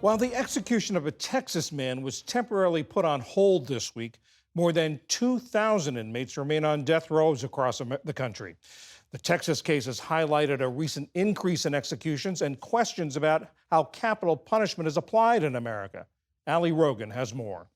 While the execution of a Texas man was temporarily put on hold this week, more than 2,000 inmates remain on death rows across the country. The Texas case has highlighted a recent increase in executions and questions about how capital punishment is applied in America. Ali Rogan has more.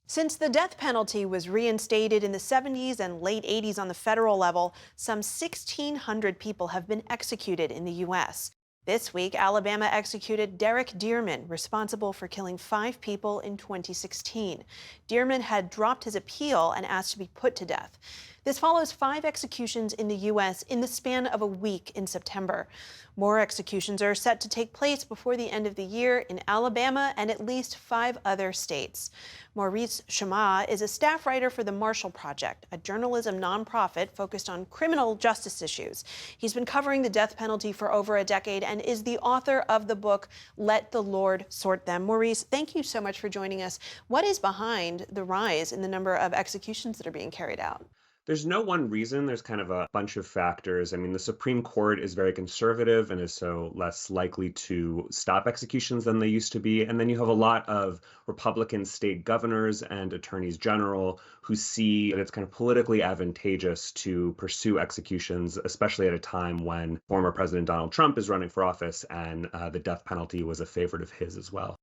Since the death penalty was reinstated in the 70s and late 80s on the federal level, some 1,600 people have been executed in the U.S. This week, Alabama executed Derek Dearman, responsible for killing 5 people in 2016. Dearman had dropped his appeal and asked to be put to death. This follows 5 executions in the U.S. in the span of a week in September. More executions are set to take place before the end of the year in Alabama and at least 5 other states. Maurice Chammah is a staff writer for the Marshall Project, a journalism nonprofit focused on criminal justice issues. He's been covering the death penalty for over a decade and is the author of the book, Let the Lord Sort Them. Maurice, thank you so much for joining us. What is behind the rise in the number of executions that are being carried out? There's no one reason. There's kind of a bunch of factors. I mean, the Supreme Court is very conservative and is so less likely to stop executions than they used to be. And then you have a lot of Republican state governors and attorneys general who see that it's kind of politically advantageous to pursue executions, especially at a time when former President Donald Trump is running for office and the death penalty was a favorite of his as well.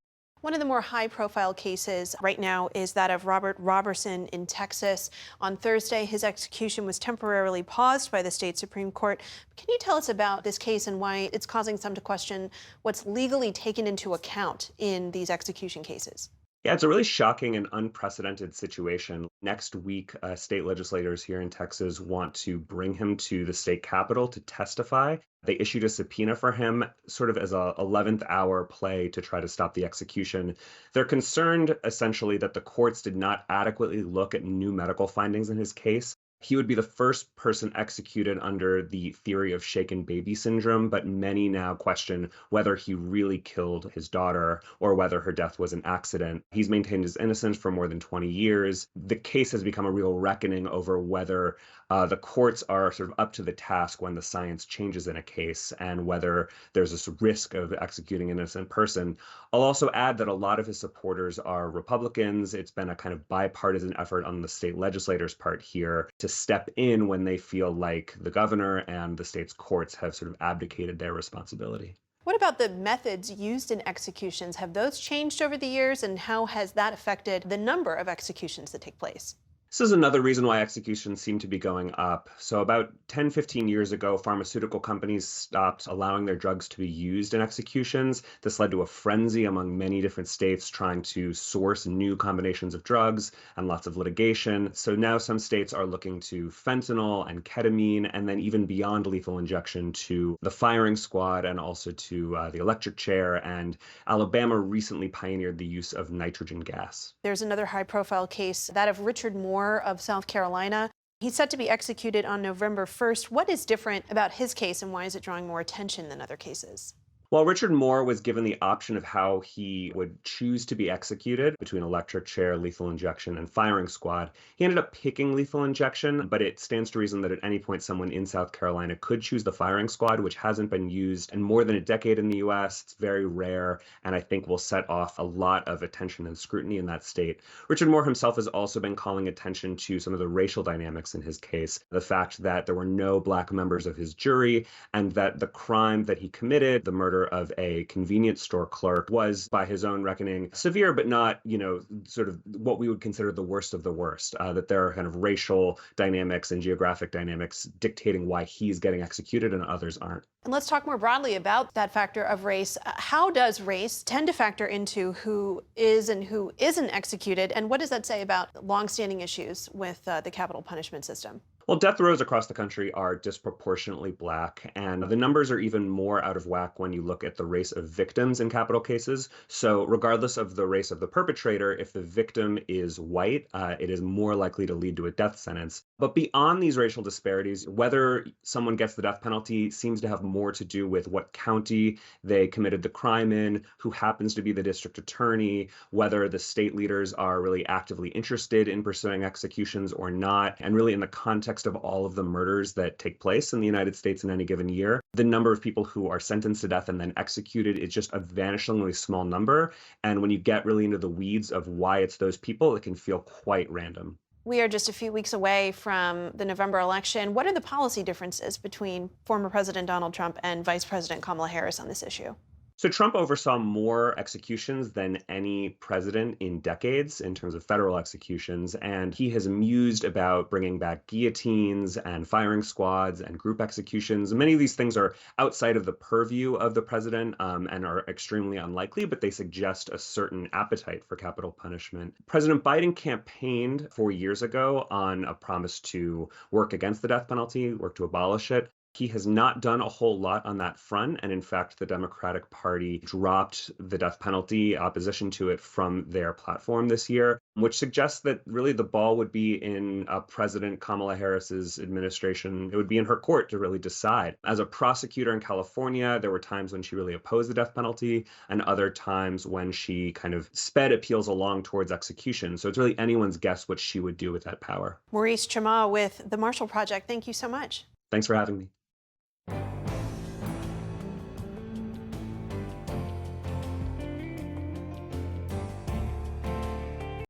One of the more high-profile cases right now is that of Robert Roberson in Texas. On Thursday, his execution was temporarily paused by the state Supreme Court. Can you tell us about this case and why it's causing some to question what's legally taken into account in these execution cases? Yeah, it's a really shocking and unprecedented situation. Next week, state legislators here in Texas want to bring him to the state capitol to testify. They issued a subpoena for him sort of as a 11th hour play to try to stop the execution. They're concerned essentially that the courts did not adequately look at new medical findings in his case. He would be the first person executed under the theory of shaken baby syndrome, but many now question whether he really killed his daughter or whether her death was an accident. He's maintained his innocence for more than 20 years. The case has become a real reckoning over whether the courts are sort of up to the task when the science changes in a case and whether there's this risk of executing an innocent person. I'll also add that a lot of his supporters are Republicans. It's been a kind of bipartisan effort on the state legislators' part here to step in when they feel like the governor and the state's courts have sort of abdicated their responsibility. What about the methods used in executions? Have those changed over the years, and how has that affected the number of executions that take place? This is another reason why executions seem to be going up. So about 10, 15 years ago, pharmaceutical companies stopped allowing their drugs to be used in executions. This led to a frenzy among many different states trying to source new combinations of drugs and lots of litigation. So now some states are looking to fentanyl and ketamine, and then even beyond lethal injection to the firing squad and also to the electric chair. And Alabama recently pioneered the use of nitrogen gas. There's another high-profile case, that of Richard Moore of South Carolina. He's set to be executed on November 1st. What is different about his case, and why is it drawing more attention than other cases? Well, Richard Moore was given the option of how he would choose to be executed between electric chair, lethal injection, and firing squad. He ended up picking lethal injection, but it stands to reason that at any point someone in South Carolina could choose the firing squad, which hasn't been used in more than a decade in the U.S. It's very rare, and I think will set off a lot of attention and scrutiny in that state. Richard Moore himself has also been calling attention to some of the racial dynamics in his case, the fact that there were no Black members of his jury, and that the crime that he committed, the murder of a convenience store clerk, was by his own reckoning severe, but not, sort of what we would consider the worst of the worst, that there are kind of racial dynamics and geographic dynamics dictating why he's getting executed and others aren't. And let's talk more broadly about that factor of race. How does race tend to factor into who is and who isn't executed? And what does that say about longstanding issues with the capital punishment system? Well, death rows across the country are disproportionately Black, and the numbers are even more out of whack when you look at the race of victims in capital cases. So regardless of the race of the perpetrator, if the victim is white, it is more likely to lead to a death sentence. But beyond these racial disparities, whether someone gets the death penalty seems to have more to do with what county they committed the crime in, who happens to be the district attorney, whether the state leaders are really actively interested in pursuing executions or not, and really in the context context of all of the murders that take place in the United States in any given year, the number of people who are sentenced to death and then executed is just a vanishingly small number. And when you get really into the weeds of why it's those people, it can feel quite random. We are just a few weeks away from the November election. What are the policy differences between former President Donald Trump and Vice President Kamala Harris on this issue? So Trump oversaw more executions than any president in decades in terms of federal executions, and he has mused about bringing back guillotines and firing squads and group executions. Many of these things are outside of the purview of the president and are extremely unlikely, but they suggest a certain appetite for capital punishment. President Biden campaigned 4 years ago on a promise to work against the death penalty, work to abolish it. He has not done a whole lot on that front. And in fact, the Democratic Party dropped the death penalty opposition to it from their platform this year, which suggests that really the ball would be in President Kamala Harris's administration. It would be in her court to really decide. As a prosecutor in California, there were times when she really opposed the death penalty and other times when she kind of sped appeals along towards execution. So it's really anyone's guess what she would do with that power. Maurice Chammah with the Marshall Project, thank you so much. Thanks for having me.